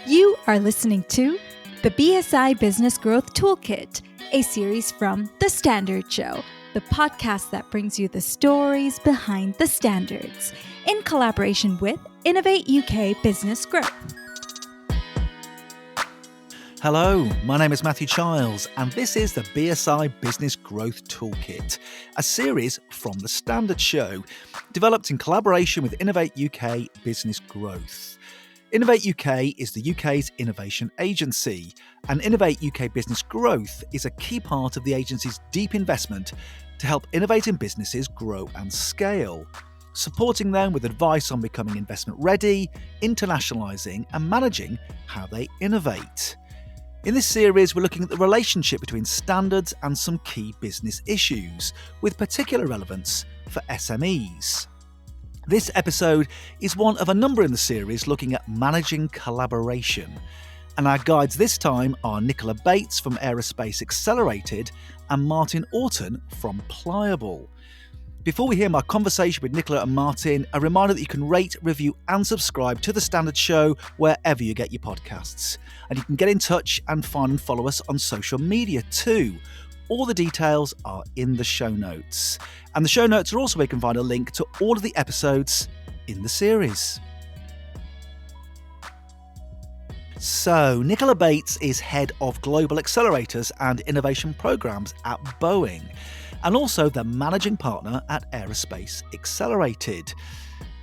You are listening to the BSI Business Growth Toolkit, a series from The Standard Show, the podcast that brings you the stories behind the standards, in collaboration with Innovate UK Business Growth. Hello, my name is Matthew Childs, and this is the BSI Business Growth Toolkit, a series from The Standard Show, developed in collaboration with Innovate UK Business Growth. Innovate UK is the UK's innovation agency, and Innovate UK Business Growth is a key part of the agency's deep investment to help innovating businesses grow and scale, supporting them with advice on becoming investment ready, internationalising, and managing how they innovate. In this series, we're looking at the relationship between standards and some key business issues, with particular relevance for SMEs. This episode is one of a number in the series looking at managing collaboration. And our guides this time are Nichola Bates from Aerospace Xelerated and Martin Oughton from Plyable. Before we hear my conversation with Nichola and Martin, a reminder that you can rate, review and subscribe to The Standard Show wherever you get your podcasts. And you can get in touch and find and follow us on social media too. All the details are in the show notes. And the show notes are also where you can find a link to all of the episodes in the series. So, Nichola Bates is Head of Global Accelerators and Innovation Programs at Boeing, and also the Managing Partner at Aerospace Xelerated.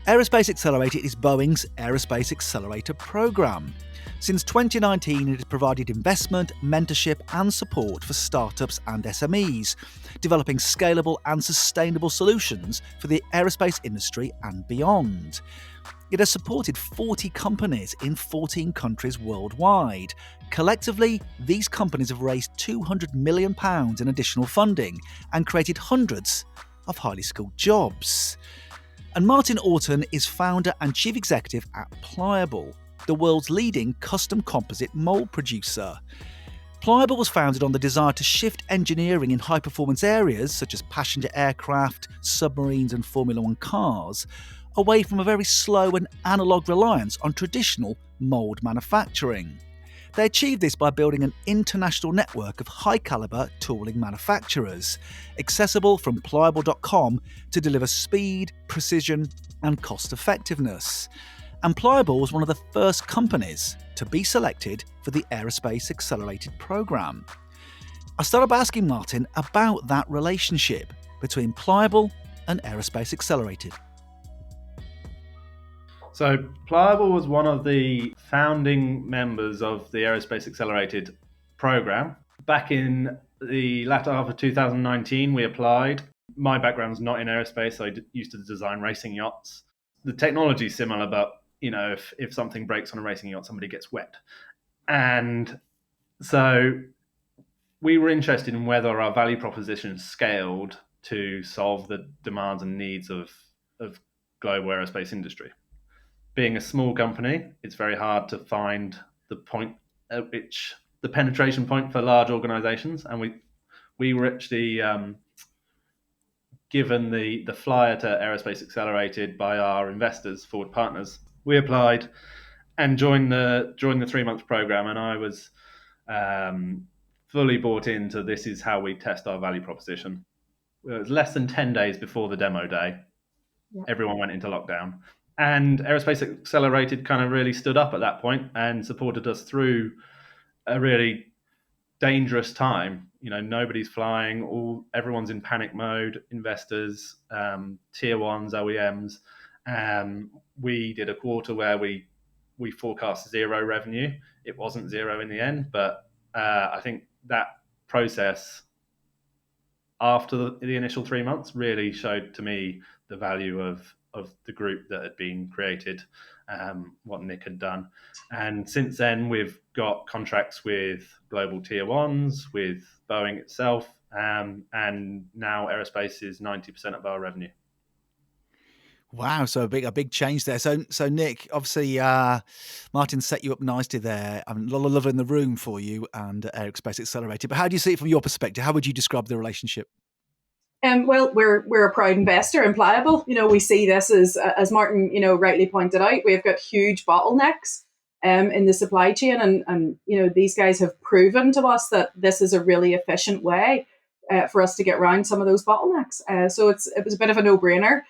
Aerospace Xelerated is Boeing's Aerospace Accelerator program. Since 2019, it has provided investment, mentorship and support for startups and SMEs, developing scalable and sustainable solutions for the aerospace industry and beyond. It has supported 40 companies in 14 countries worldwide. Collectively, these companies have raised £200 million in additional funding and created hundreds of highly skilled jobs. And Martin Oughton is founder and chief executive at Plyable, the world's leading custom composite mould producer. Plyable was founded on the desire to shift engineering in high-performance areas such as passenger aircraft, submarines and Formula One cars, away from a very slow and analogue reliance on traditional mould manufacturing. They achieved this by building an international network of high-calibre tooling manufacturers, accessible from Plyable.com to deliver speed, precision and cost-effectiveness. And Plyable was one of the first companies to be selected for the Aerospace Accelerated program. I started by asking Martin about that relationship between Plyable and Aerospace Accelerated. So Plyable was one of the founding members of the Aerospace Accelerated program. Back in the latter half of 2019, we applied. My background's not in aerospace, so I used to design racing yachts. The technology is similar, but if something breaks on a racing yacht, somebody gets wet. And so we were interested in whether our value proposition scaled to solve the demands and needs of global aerospace industry. Being a small company, it's very hard to find the point at which the penetration point for large organizations. And we were actually given the flyer to Aerospace Accelerated by our investors, Forward Partners. We applied and joined the 3-month program, and I was fully bought into this is how we test our value proposition. It was less than 10 days before the demo day. Yeah. Everyone went into lockdown. And Aerospace Accelerated kind of really stood up at that point and supported us through a really dangerous time. Nobody's flying, everyone's in panic mode, investors, tier ones, OEMs. We did a quarter where we forecast zero revenue. It wasn't zero in the end, but I think that process after the initial 3 months really showed to me the value of the group that had been created, what Nick had done. And since then, we've got contracts with global tier ones, with Boeing itself, and now aerospace is 90% of our revenue. Wow, so a big change there. So Nick, obviously, Martin set you up nicely there. A lot of love in the room for you and Aerospace Accelerated. But how do you see it from your perspective? How would you describe the relationship? Well, we're a proud investor in Plyable. We see this as Martin, rightly pointed out, we've got huge bottlenecks in the supply chain. And these guys have proven to us that this is a really efficient way for us to get around some of those bottlenecks. So it was a bit of a no-brainer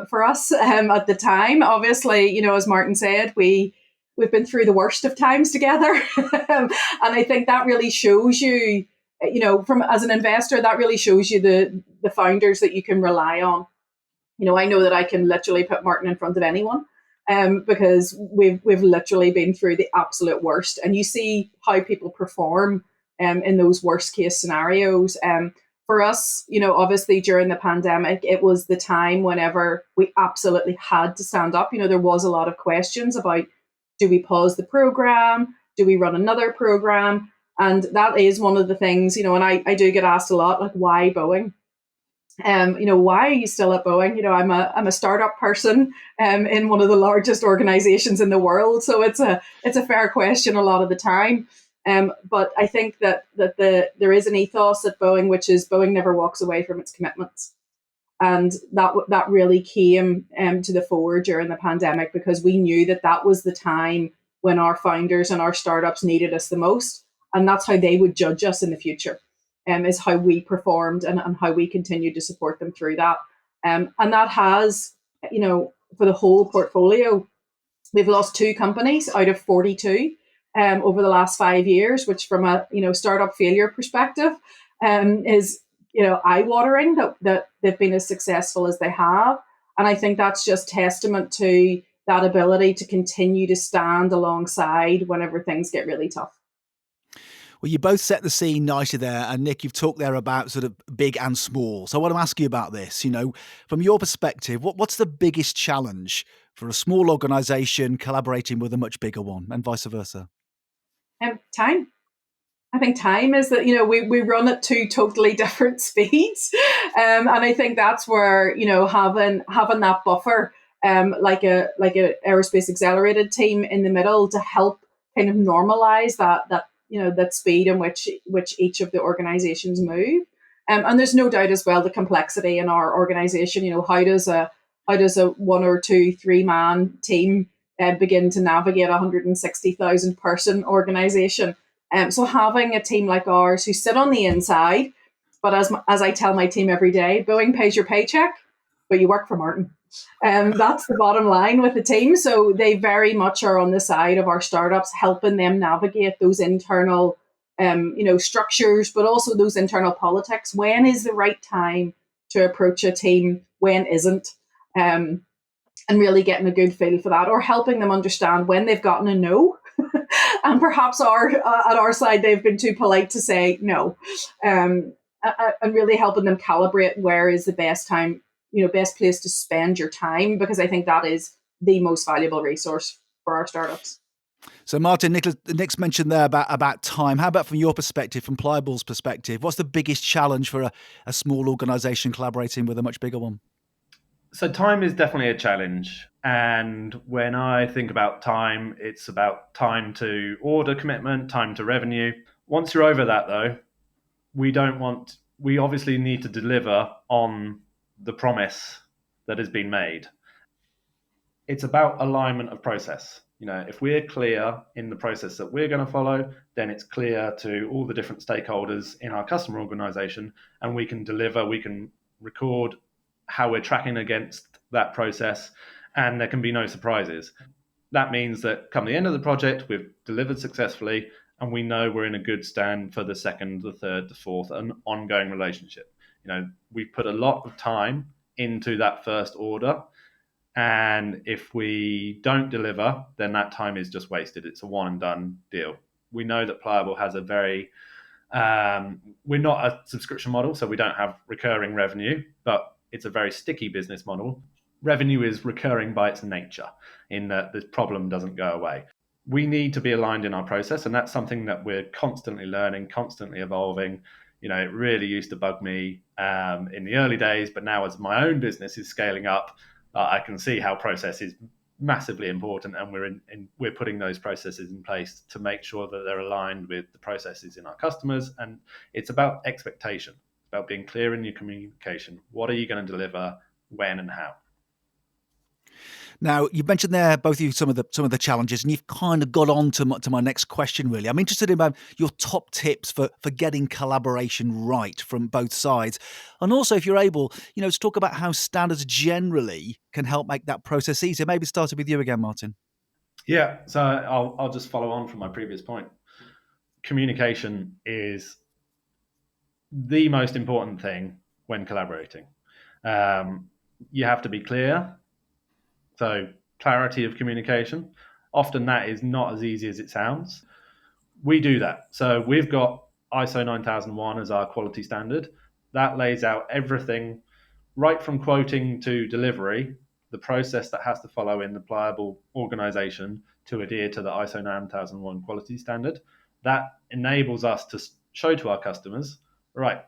for us at the time. Obviously, as Martin said, we've been through the worst of times together. And I think that really shows you, from as an investor, that really shows you the founders that you can rely on. I know that I can literally put Martin in front of anyone because we've literally been through the absolute worst. And you see how people perform in those worst case scenarios. For us, obviously during the pandemic, it was the time whenever we absolutely had to stand up. There was a lot of questions about, do we pause the program? Do we run another program? And that is one of the things, and I do get asked a lot, like, why Boeing? Why are you still at Boeing? I'm a startup person in one of the largest organizations in the world. So it's a fair question a lot of the time. But I think that there is an ethos at Boeing, which is Boeing never walks away from its commitments. And that really came to the fore during the pandemic, because we knew that was the time when our founders and our startups needed us the most. And that's how they would judge us in the future, is how we performed and how we continued to support them through that. And that has, for the whole portfolio, we've lost 2 companies out of 42 over the last 5 years, which from a startup failure perspective is eye-watering that they've been as successful as they have. And I think that's just testament to that ability to continue to stand alongside whenever things get really tough. Well, you both set the scene nicely there. And Nick, you've talked there about sort of big and small. So I want to ask you about this. From your perspective, what's the biggest challenge for a small organisation collaborating with a much bigger one, and vice versa? Time. I think time is that, we run at 2 totally different speeds. And I think that's where, having that buffer, like a Aerospace Xelerated team in the middle to help kind of normalize that speed in which each of the organizations move. And there's no doubt as well the complexity in our organization. How does a 1 or 2, 3 man team begin to navigate a 160,000 person organization? So having a team like ours who sit on the inside, but as I tell my team every day, Boeing pays your paycheck, but you work for Martin. That's the bottom line with the team. So they very much are on the side of our startups, helping them navigate those internal, structures, but also those internal politics. When is the right time to approach a team? When isn't? And really getting a good feel for that, or helping them understand when they've gotten a no. And perhaps at our side, they've been too polite to say no. And really helping them calibrate where is the best time, best place to spend your time, because I think that is the most valuable resource for our startups. So Martin, Nick's mentioned there about time. How about from your perspective, from Plyable's perspective, what's the biggest challenge for a small organisation collaborating with a much bigger one? So time is definitely a challenge. And when I think about time, it's about time to order commitment, time to revenue. Once you're over that, though, we obviously need to deliver on the promise that has been made. It's about alignment of process. If we're clear in the process that we're going to follow, then it's clear to all the different stakeholders in our customer organization, and we can deliver, we can record how we're tracking against that process, and there can be no surprises. That means that come the end of the project, we've delivered successfully, and we know we're in a good stand for the second, the third, the fourth, an ongoing relationship. We've put a lot of time into that first order, and if we don't deliver, then that time is just wasted. It's a one and done deal. We know that Plyable has a very we're not a subscription model, so we don't have recurring revenue, but it's a very sticky business model. Revenue is recurring by its nature, in that the problem doesn't go away. We need to be aligned in our process, and that's something that we're constantly learning, constantly evolving. It really used to bug me in the early days, but now as my own business is scaling up, I can see how process is massively important, and we're putting those processes in place to make sure that they're aligned with the processes in our customers. And it's about expectation. About being clear in your communication. What are you going to deliver, when and how? Now, you've mentioned there, both of you, some of the challenges, and you've kind of got on to my next question, really. I'm interested in your top tips for getting collaboration right from both sides. And also, if you're able, to talk about how standards generally can help make that process easier. Maybe starting with you again, Martin. Yeah, so I'll just follow on from my previous point. Communication is the most important thing when collaborating. You have to be clear. So clarity of communication. Often that is not as easy as it sounds. We do that. So we've got ISO 9001 as our quality standard. That lays out everything right from quoting to delivery, the process that has to follow in the Plyable organization to adhere to the ISO 9001 quality standard. That enables us to show to our customers, right,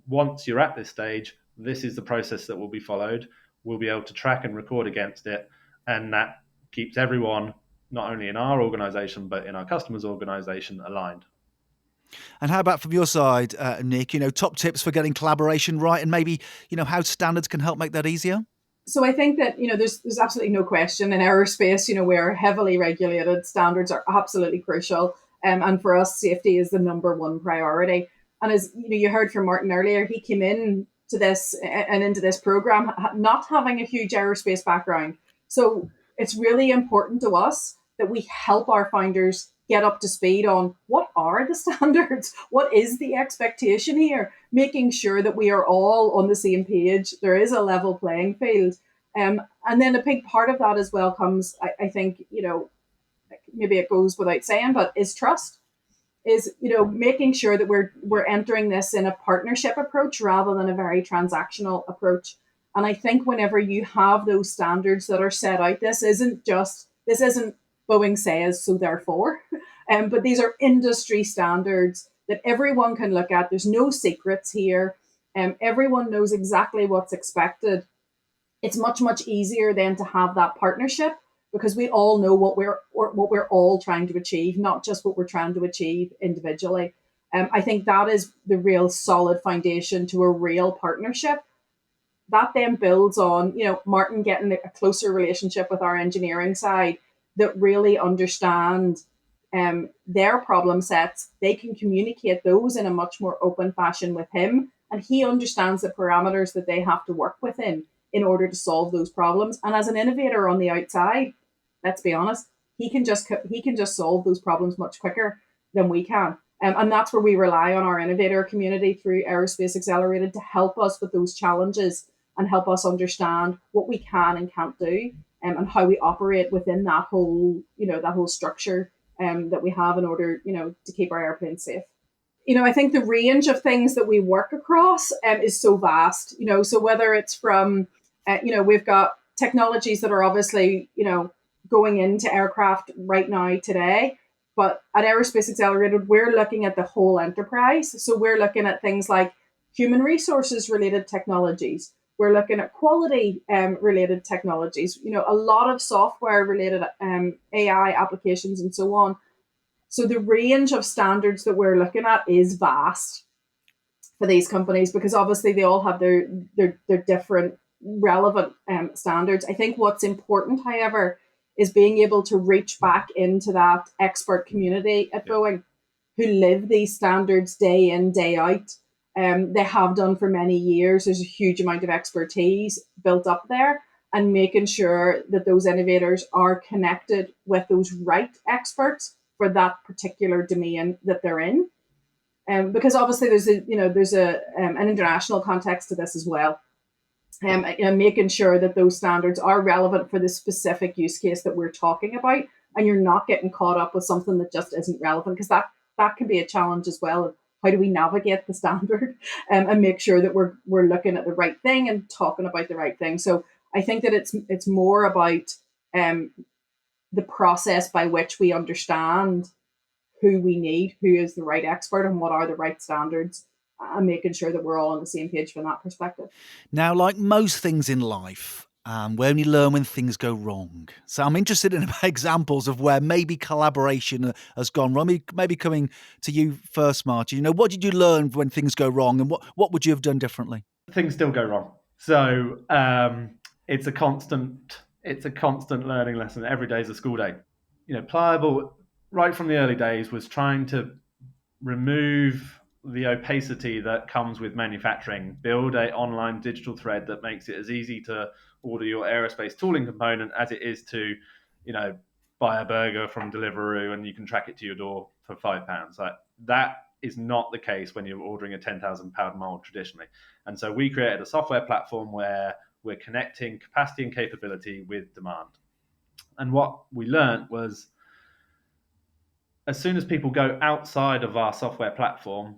once you're at this stage, this is the process that will be followed. We'll be able to track and record against it. And that keeps everyone, not only in our organization, but in our customers' organization, aligned. And how about from your side, Nick, top tips for getting collaboration right, and maybe, how standards can help make that easier? So I think that, there's absolutely no question in aerospace, we're heavily regulated. Standards are absolutely crucial. And for us, safety is the number one priority. And as you heard from Martin earlier, he came in to this and into this program not having a huge aerospace background. So it's really important to us that we help our founders get up to speed on what are the standards, what is the expectation here, making sure that we are all on the same page. There is a level playing field. And then a big part of that as well comes, I think, maybe it goes without saying, but is trust. Is making sure that we're entering this in a partnership approach rather than a very transactional approach. And I think whenever you have those standards that are set out, this isn't Boeing says so therefore, but these are industry standards that everyone can look at. There's no secrets here. Everyone knows exactly what's expected. It's much easier then to have that partnership, because we all know what we're all trying to achieve, not just what we're trying to achieve individually. I think that is the real solid foundation to a real partnership. That then builds on, Martin getting a closer relationship with our engineering side that really understand their problem sets. They can communicate those in a much more open fashion with him, and he understands the parameters that they have to work within in order to solve those problems. And as an innovator on the outside, let's be honest, he can just solve those problems much quicker than we can. And that's where we rely on our innovator community through Aerospace Xelerated to help us with those challenges and help us understand what we can and can't do, and how we operate within that whole structure that we have in order, to keep our airplanes safe. I think the range of things that we work across is so vast, so whether it's from, we've got technologies that are obviously, going into aircraft right now today. But at Aerospace Accelerated, we're looking at the whole enterprise. So we're looking at things like human resources related technologies. We're looking at quality related technologies, a lot of software related AI applications and so on. So the range of standards that we're looking at is vast for these companies, because obviously they all have their different relevant standards. I think what's important, however, is being able to reach back into that expert community at Boeing who live these standards day in, day out. They have done for many years. There's a huge amount of expertise built up there, and making sure that those innovators are connected with those right experts for that particular domain that they're in. Because obviously there's an international context to this as well. Making sure that those standards are relevant for the specific use case that we're talking about, and you're not getting caught up with something that just isn't relevant, because that can be a challenge as well. How do we navigate the standard and make sure that we're looking at the right thing and talking about the right thing? So I think that it's more about the process by which we understand who we need, who is the right expert, and what are the right standards, and making sure that we're all on the same page from that perspective. Now, like most things in life, we only learn when things go wrong. So I'm interested in examples of where maybe collaboration has gone wrong. Maybe coming to you first, Martin. What did you learn when things go wrong, and what would you have done differently? Things still go wrong. So it's a constant it's a constant learning lesson. Every day is a school day. Plyable, right from the early days, was trying to remove the opacity that comes with manufacturing, build an online digital thread that makes it as easy to order your aerospace tooling component as it is to, buy a burger from Deliveroo and you can track it to your door for £5. Like, that is not the case when you're ordering a £10,000 mold traditionally. And so we created a software platform where we're connecting capacity and capability with demand. And what we learned was, as soon as people go outside of our software platform,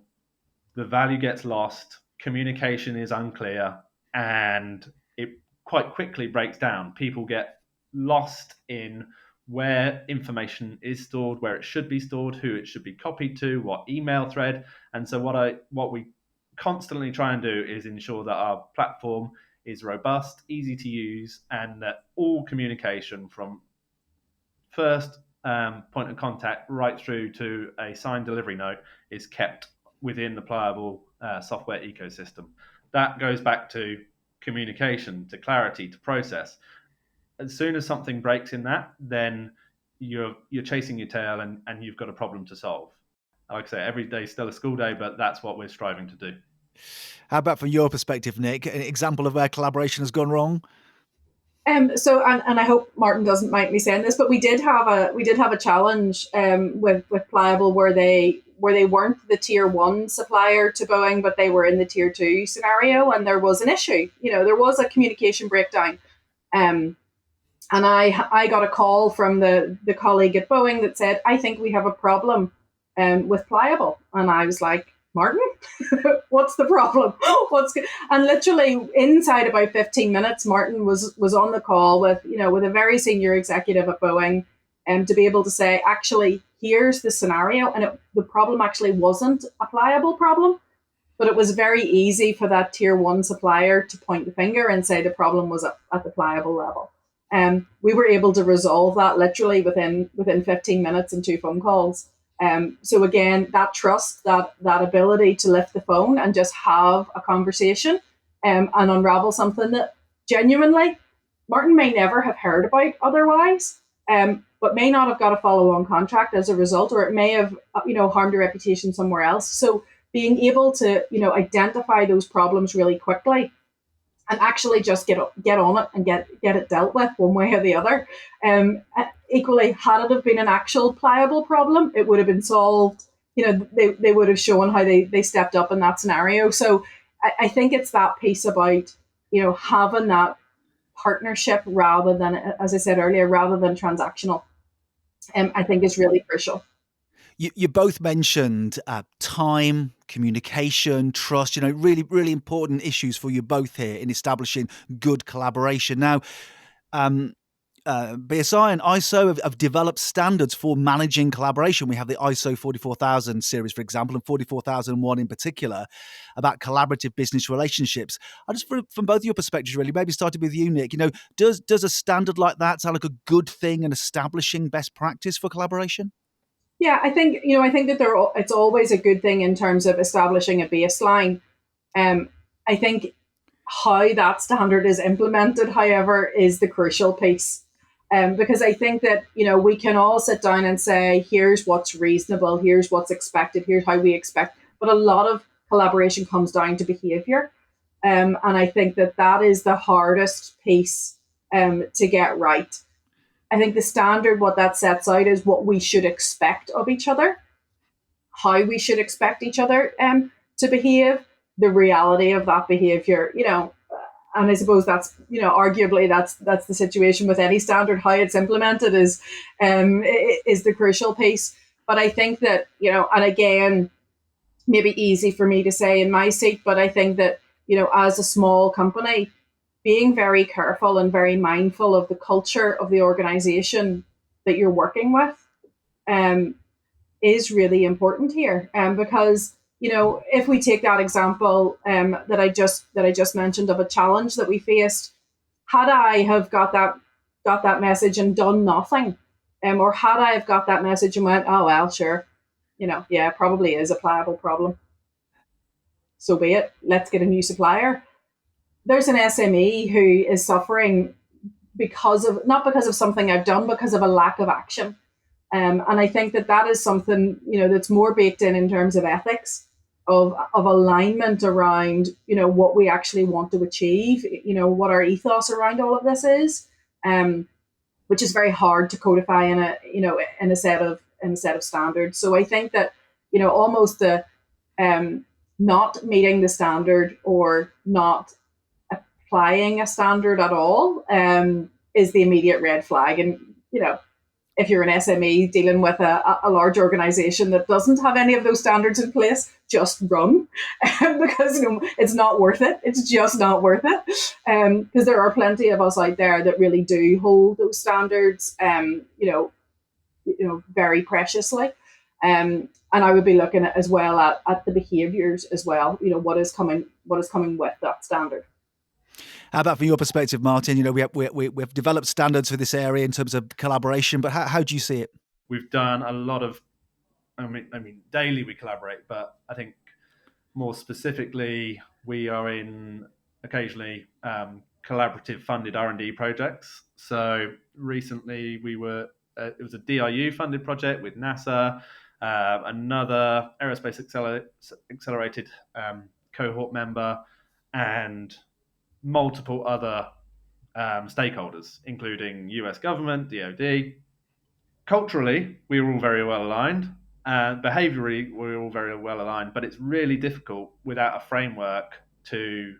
the value gets lost, communication is unclear, and it quite quickly breaks down. People get lost in where information is stored, where it should be stored, who it should be copied to, what email thread. And so what we constantly try and do is ensure that our platform is robust, easy to use, and that all communication from first point of contact right through to a signed delivery note is kept within the Plyable software ecosystem. That goes back to communication, to clarity, to process. As soon as something breaks in that, then you're chasing your tail and you've got a problem to solve. Like I say, every day is still a school day, but that's what we're striving to do. How about from your perspective, Nick, an example of where collaboration has gone wrong? So I hope Martin doesn't mind me saying this, but we did have a challenge with Plyable where they weren't the tier 1 supplier to Boeing, but they were in the tier 2 scenario, and there was an issue. There was a communication breakdown, and I got a call from the colleague at Boeing that said, "I think we have a problem with Plyable," and I was like, "Martin, what's the problem? And literally inside about 15 minutes, Martin was on the call with a very senior executive at Boeing, and to be able to say, actually, here's the scenario, and the problem actually wasn't a Plyable problem, but it was very easy for that tier 1 supplier to point the finger and say the problem was at the Plyable level. We were able to resolve that literally within 15 minutes and 2 phone calls. So again, that trust, that ability to lift the phone and just have a conversation and unravel something that genuinely Martin may never have heard about otherwise, but may not have got a follow-on contract as a result, or it may have harmed a reputation somewhere else. So being able to identify those problems really quickly and actually just get on it and get it dealt with one way or the other. Equally, had it have been an actual Plyable problem, it would have been solved. They would have shown how they stepped up in that scenario. So I think it's that piece about having that partnership rather than, as I said earlier, rather than transactional. I think is really crucial. You both mentioned time, communication, trust, really, really important issues for you both here in establishing good collaboration. Now, BSI and ISO have developed standards for managing collaboration. We have the ISO 44000 series, for example, and 44001 in particular, about collaborative business relationships. I just, from both of your perspectives, really, maybe starting with you, Nick, does a standard like that sound like a good thing in establishing best practice for collaboration? Yeah, I think that it's always a good thing in terms of establishing a baseline. I think how that standard is implemented, however, is the crucial piece. Because I think that we can all sit down and say, here's what's reasonable, here's what's expected, here's how we expect. But a lot of collaboration comes down to behavior, and I think that is the hardest piece to get right. I think the standard, what that sets out is what we should expect of each other, how we should expect each other to behave, the reality of that behavior, and I suppose that's, arguably that's the situation with any standard. How it's implemented is the crucial piece. But I think that, and again, maybe easy for me to say in my seat, but I think that, as a small company, being very careful and very mindful of the culture of the organization that you're working with is really important here. Because, if we take that example that I just mentioned of a challenge that we faced, had I have got that message and done nothing, or had I have got that message and went, oh, well, sure, yeah, it probably is a Plyable problem. So be it. Let's get a new supplier. There's an SME who is suffering not because of something I've done, because of a lack of action. And I think that is something, that's more baked in terms of ethics, of alignment around, what we actually want to achieve, what our ethos around all of this is, which is very hard to codify in a set of standards. So I think that, almost the not meeting the standard or not applying a standard at all is the immediate red flag. And, if you're an SME dealing with a large organization that doesn't have any of those standards in place, just run because it's not worth it. It's just not worth it. Because there are plenty of us out there that really do hold those standards, very preciously. And I would be looking at as well at the behaviors as well. What is coming with that standard. How about from your perspective, Martin? We've developed standards for this area in terms of collaboration, but how do you see it? We've done a lot of, daily we collaborate, but I think more specifically, we are in occasionally collaborative funded R&D projects. So recently it was a DRU funded project with NASA, another Aerospace Accelerated cohort member, and multiple other stakeholders, including US government, DoD. Culturally, we were all very well aligned. Behaviorally, we were all very well aligned, but it's really difficult without a framework to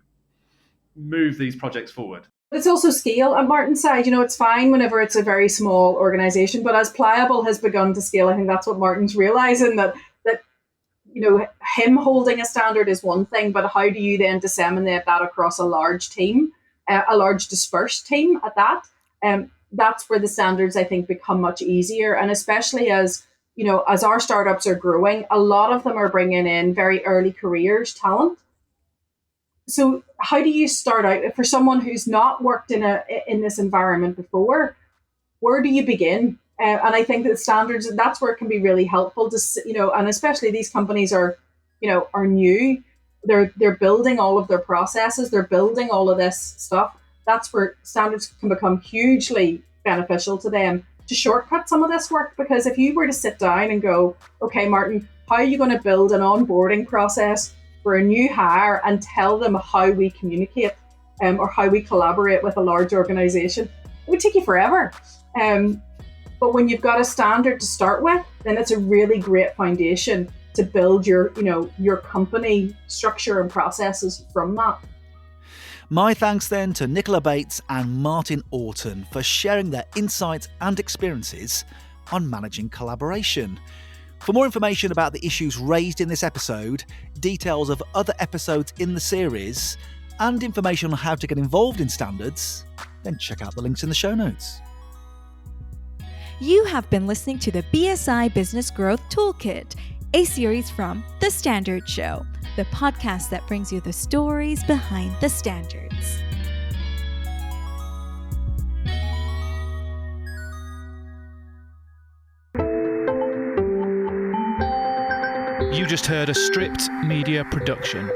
move these projects forward. It's also scale. On Martin's side, it's fine whenever it's a very small organization, but as Plyable has begun to scale, I think that's what Martin's realizing, that him holding a standard is one thing, but how do you then disseminate that across a large team, a large dispersed team at that? That's where the standards, I think, become much easier. And especially as our startups are growing, a lot of them are bringing in very early careers talent. So how do you start out for someone who's not worked in this environment before? Where do you begin? And I think that standards, that's where it can be really helpful to, and especially these companies are new. They're building all of their processes. They're building all of this stuff. That's where standards can become hugely beneficial to them to shortcut some of this work. Because if you were to sit down and go, okay, Martin, how are you going to build an onboarding process for a new hire and tell them how we communicate or how we collaborate with a large organization? It would take you forever. But when you've got a standard to start with, then it's a really great foundation to build your company structure and processes from that. My thanks then to Nichola Bates and Martin Oughton for sharing their insights and experiences on managing collaboration. For more information about the issues raised in this episode, details of other episodes in the series, and information on how to get involved in standards, then check out the links in the show notes. You have been listening to the BSI Business Growth Toolkit, a series from The Standard Show, the podcast that brings you the stories behind the standards. You just heard a Stripped Media production.